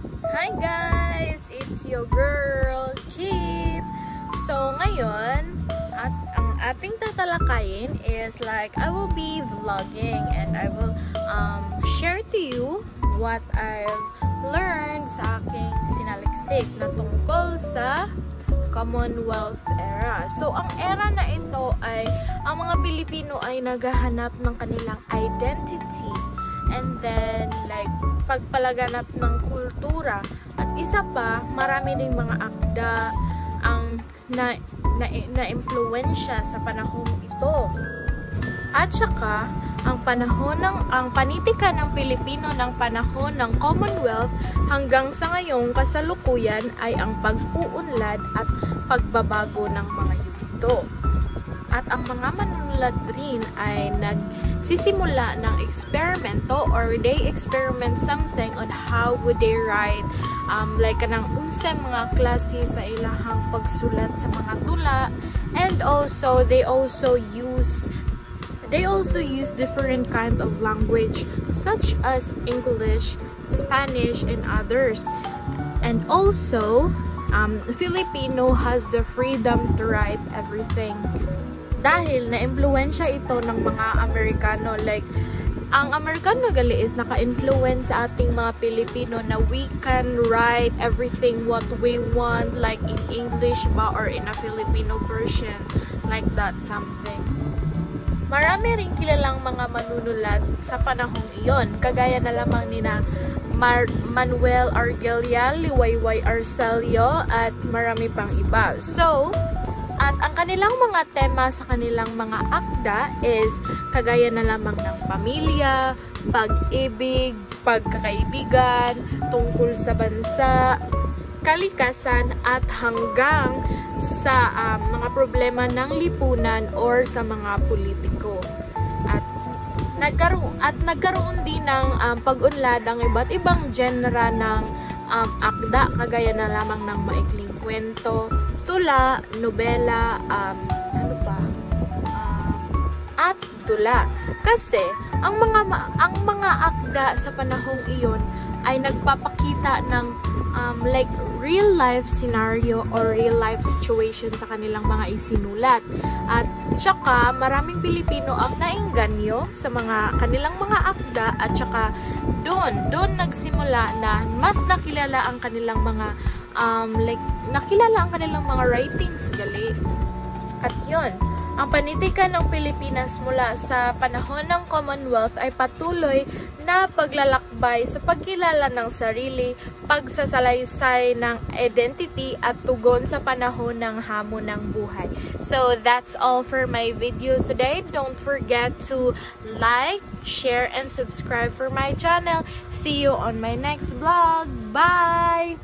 Hi guys! It's your girl, Kip! So ngayon, ang ating tatalakayin is like, I will be vlogging and I will share to you what I've learned sa aking sinaliksik na tungkol sa Commonwealth era. So, ang era na ito ay, ang mga Pilipino ay naghahanap ng kanilang identity and then, like, pagpalaganap ng kultura. At isa pa, marami ding mga akda ang na-impluwensya sa panahong ito. At saka, ang panitika ng Pilipino ng panahon ng Commonwealth hanggang sa ngayong kasalukuyan ay ang pag-uunlad at pagbabago ng mga yugto. At ang mga manunulat rin ay nagsisimula ng eksperimento or they experiment something on how would they write like kanang unsay mga klase sa ilahang pagsulat sa mga tula, and also they also use different kind of language such as English, Spanish, and others. And also, Filipino has the freedom to write everything. Dahil na-impluwensya ito ng mga Amerikano. Like, ang Amerikano gali is naka-influence sa ating mga Pilipino na we can write everything what we want, like in English ba or in a Filipino version, like that something. Marami ring kilalang mga manunulat sa panahong iyon, kagaya na lamang nina Manuel Argelia, Liwayway Arcelio, at marami pang iba. So, at ang kanilang mga tema sa kanilang mga akda is kagaya na lamang ng pamilya, pag-ibig, pagkakaibigan, tungkol sa bansa, kalikasan, at hanggang sa mga problema ng lipunan or sa mga politiko. At nagkaroon din ng pag-unlad ang iba't ibang genre ng akda, kagaya na lamang ng maikling kwento, tula, nobela, at tula. Kasi ang mga akda sa panahong iyon ay nagpapakita ng like real life scenario or real life situation sa kanilang mga isinulat. At saka maraming Pilipino ang naengganyo sa mga kanilang mga akda, at saka doon nagsimula na mas nakilala ang kanilang mga nakilala ang kanilang mga writings gali. At yun, ang panitika ng Pilipinas mula sa panahon ng Commonwealth ay patuloy na paglalakbay sa pagkilala ng sarili, pagsasalaysay ng identity at tugon sa panahon ng hamon ng buhay. So that's all for my videos today. Don't forget to like, share, and subscribe for my channel. See you on my next vlog. Bye!